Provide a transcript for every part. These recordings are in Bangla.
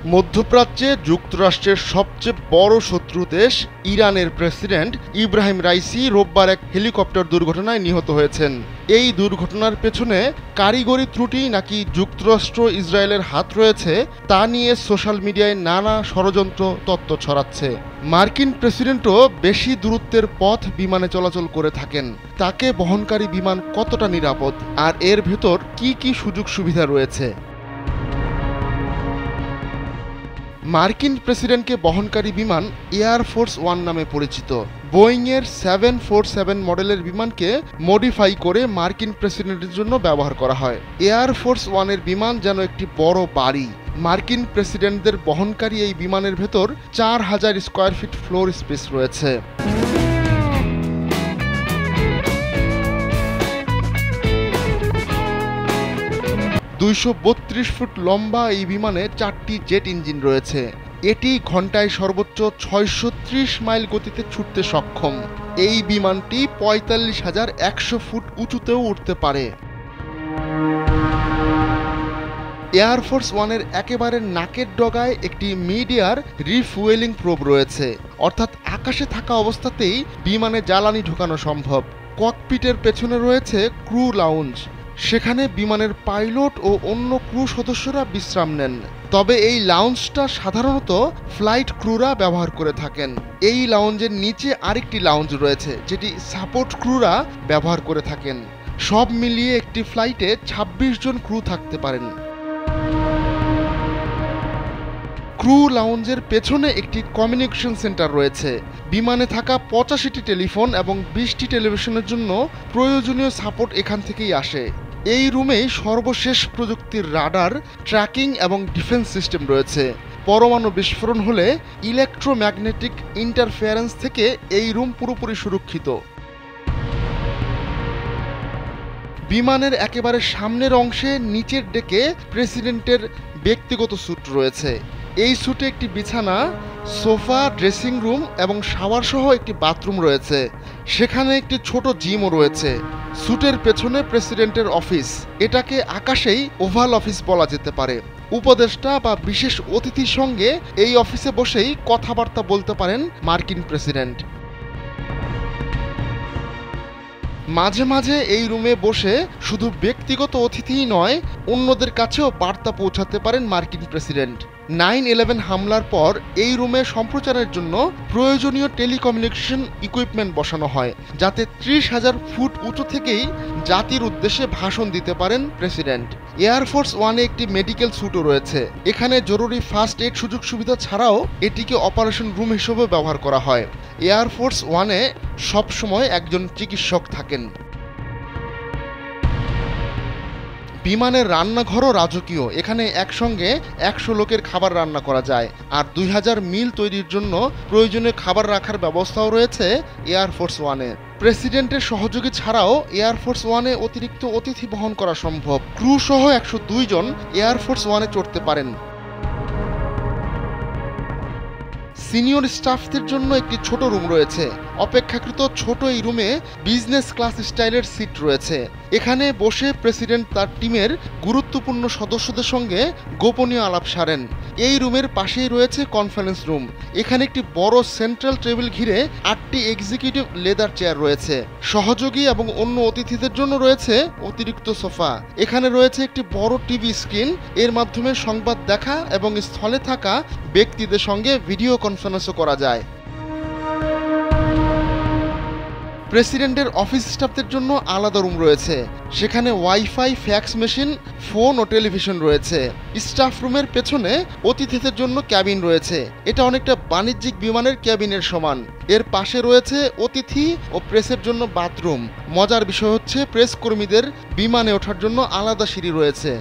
মধ্যপ্রাচ্যে যুক্তরাষ্ট্রের সবচেয়ে বড় শত্রু দেশ ইরানের প্রেসিডেন্ট ইব্রাহিম রাইসি রোববার এক হেলিকপ্টার দুর্ঘটনায় নিহত হয়েছেন। এই দুর্ঘটনার পেছনে কারিগরি ত্রুটি নাকি যুক্তরাষ্ট্র ইসরায়েলের হাত রয়েছে তা নিয়ে সোশ্যাল মিডিয়ায় নানা ষড়যন্ত্র তত্ত্ব ছড়াচ্ছে। মার্কিন প্রেসিডেন্টও বেশি দূরত্বের পথ বিমানে চলাচল করে থাকেন। তাকে বহনকারী বিমান কতটা নিরাপদ, আর এর ভেতর কি কি সুযোগ সুবিধা রয়েছে? মার্কিন প্রেসিডেন্টকে বহনকারী বিমান এয়ার ফোর্স ওয়ান নামে পরিচিত। বোয়িংয়ের 747 মডেলের বিমানকে মডিফাই করে মার্কিন প্রেসিডেন্টের জন্য ব্যবহার করা হয়। এয়ার ফোর্স ওয়ানের বিমান যেন একটি বড় বাড়ি। মার্কিন প্রেসিডেন্টদের বহনকারী এই বিমানের ভেতর 4000 স্কোয়ার ফিট ফ্লোর স্পেস রয়েছে। 232 ফুট লম্বা এই বিমানে 4টি জেট ইঞ্জিন রয়েছে। এটি ঘন্টায় সর্বোচ্চ 630 মাইল গতিতে ছুটতে সক্ষম। এই বিমানটি 45,100 ফুট উঁচুতেও উঠতে পারে। এয়ারফোর্স ওয়ানের একেবারে নাকের ডগায় একটি মিড এয়ার রিফুয়েলিং প্রোব রয়েছে, অর্থাৎ আকাশে থাকা অবস্থাতেই বিমানে জ্বালানি ঢোকানো সম্ভব। ককপিটের পেছনে রয়েছে ক্রু লাউঞ্জ। সেখানে বিমানের পাইলট ও অন্য ক্রু সদস্যরা বিশ্রাম নেন। তবে এই লাউঞ্জটা সাধারণত ফ্লাইট ক্রুরা ব্যবহার করে থাকেন। এই লাউঞ্জের নিচে আরেকটি লাউঞ্জ রয়েছে যেটি সাপোর্ট ক্রুরা ব্যবহার করে থাকেন। সব মিলিয়ে একটি ফ্লাইটে 26 জন ক্রু থাকতে পারেন। ক্রু লাউঞ্জের পেছনে একটি কমিউনিকেশন সেন্টার রয়েছে। বিমানে থাকা 85টি টেলিফোন এবং 20টি টেলিভিশনের জন্য প্রয়োজনীয় সাপোর্ট এখান থেকেই আসে। এই রুমেই সর্বশেষ প্রযুক্তির রাডার, ট্র্যাকিং এবং ডিফেন্স সিস্টেম রয়েছে। পরমাণু বিস্ফোরণ হলে ইলেকট্রোম্যাগনেটিক ইন্টারফেয়ারেন্স থেকে এই রুম পুরোপুরি সুরক্ষিত। বিমানের একেবারে সামনের অংশে নিচের ডেকে প্রেসিডেন্টের ব্যক্তিগত স্যুট রয়েছে। এই স্যুটে একটি বিছানা, সোফা, ড্রেসিং রুম এবং শাওয়ার সহ একটি বাথরুম রয়েছে। সেখানে একটি ছোট জিমও রয়েছে। স্যুটের পেছনে প্রেসিডেন্টের অফিস। এটাকে আকাশেই ওভাল অফিস বলা যেতে পারে। উপদেষ্টা বা বিশেষ অতিথির সঙ্গে এই অফিসে বসেই কথাবার্তা বলতে পারেন মার্কিন প্রেসিডেন্ট। মাঝে মাঝে এই রুমে বসে শুধু ব্যক্তিগত অতিথিই নয়, অন্যদের কাছেও বার্তা পৌঁছাতে পারেন মার্কিন প্রেসিডেন্ট। 9/11 হামলার পর এই রুমে সম্প্রচারের জন্য প্রয়োজনীয় টেলিকমিউনিকেশন ইকুইপমেন্ট বসানো হয়, যাতে 30,000 ফুট উঁচু থেকেই জাতির উদ্দেশ্যে ভাষণ দিতে পারেন প্রেসিডেন্ট। এয়ারফোর্স ওয়ানে একটি মেডিকেল স্যুটও রয়েছে। এখানে জরুরি ফার্স্ট এইড সুযোগ সুবিধা ছাড়াও এটিকে অপারেশন রুম হিসেবে ব্যবহার করা হয়। এয়ারফোর্স ওয়ানে সবসময় একজন চিকিৎসক থাকেন। বিমানের রান্নাঘরও রাজকীয়। এখানে একসঙ্গে 100 লোকের খাবার রান্না করা যায়, আর 2000 মিল তৈরির জন্য প্রয়োজনীয় খাবার রাখার ব্যবস্থাও রয়েছে এয়ারফোর্স ওয়ানে। প্রেসিডেন্টের সহযোগী ছাড়াও এয়ারফোর্স ওয়ানে অতিরিক্ত অতিথি বহন করা সম্ভব। ক্রু সহ 102 জন এয়ারফোর্স ওয়ানে চড়তে পারেন। সিনিয়র স্টাফদের জন্য একটি ছোট রুম রয়েছে। অপেক্ষাকৃত ছোট এই রুমে বিজনেস ক্লাস স্টাইলের সিট রয়েছে। এখানে বসে প্রেসিডেন্ট তার টিমের গুরুত্বপূর্ণ সদস্যদের সঙ্গে গোপনীয় আলাপ সারেন। এই রুমের পাশেই রয়েছে কনফারেন্স রুম। এখানে একটি বড় সেন্ট্রাল টেবিল ঘিরে 8টি এক্সিকিউটিভ লেদার চেয়ার রয়েছে। সহযোগী এবং অন্য অতিথিদের জন্য রয়েছে অতিরিক্ত সোফা। এখানে রয়েছে একটি বড় টিভি স্ক্রিন। এর মাধ্যমে সংবাদ দেখা এবং স্থলে থাকা ব্যক্তিদের সঙ্গে ভিডিও কনফারেন্সও করা যায়। প্রেসিডেন্টের অফিস স্টাফদের জন্য আলাদা রুম রয়েছে। সেখানে ওয়াইফাই, ফ্যাক্স মেশিন, ফোন ও টেলিভিশন রয়েছে। স্টাফ রুমের পেছনে অতিথিদের জন্য ক্যাবিন রয়েছে। এটা অনেকটা বাণিজ্যিক বিমানের ক্যাবিনের সমান। এর পাশে রয়েছে অতিথি ও প্রেসের জন্য বাথরুম। মজার বিষয় হচ্ছে প্রেস কর্মীদের বিমানে ওঠার জন্য আলাদা সিঁড়ি রয়েছে।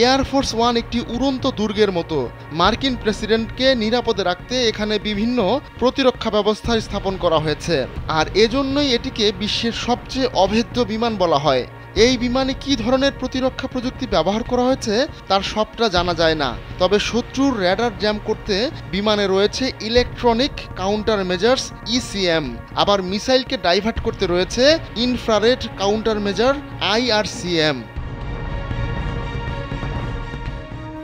এয়ারফোর্স ওয়ান একটি উড়ন্ত দুর্গের মতো। মার্কিন প্রেসিডেন্টকে নিরাপদে রাখতে এখানে বিভিন্ন প্রতিরক্ষা ব্যবস্থা স্থাপন করা হয়েছে, আর এজন্যই এটিকে বিশ্বের সবচেয়ে অভেদ্য বিমান বলা হয়। এই বিমানে কী ধরনের প্রতিরক্ষা প্রযুক্তি ব্যবহার করা হয়েছে তার সবটা জানা যায় না। তবে শত্রুর র্যাডার জ্যাম করতে বিমানে রয়েছে ইলেকট্রনিক কাউন্টার মেজার্স (ECM), আবার মিসাইলকে ডাইভার্ট করতে রয়েছে ইনফ্রারেড কাউন্টার মেজার (IRCM).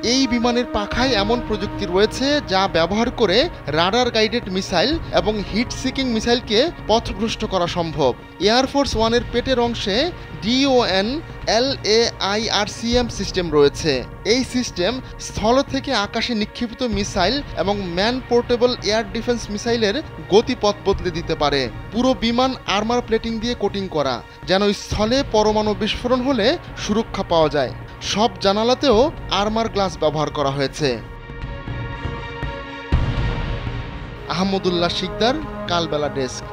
এই বিমানের পাখায় এমন প্রযুক্তি রয়েছে যা ব্যবহার করে রাডার গাইডেড মিসাইল এবং হিট সিকিং মিসাইলকে পথভ্রষ্ট করা সম্ভব। এয়ারফোর্স ওয়ানের পেটের অংশে DON LAIRCM সিস্টেম রয়েছে। এই সিস্টেম স্থল থেকে আকাশে নিক্ষেপিত মিসাইল এবং ম্যান পোর্টেবল এয়ার ডিফেন্স মিসাইলের গতিপথ বদলে দিতে পারে। পুরো বিমান আর্মার প্লেটিং দিয়ে কোটিং করা, যেন স্থলে পরমাণু বিস্ফোরণ হলে সুরক্ষা পাওয়া যায়। সব জানালাতেও আর্মার গ্লাস ব্যবহার করা হয়েছে। আহমদুল্লাহ শিকদার, কালবেলা ডেস্ক।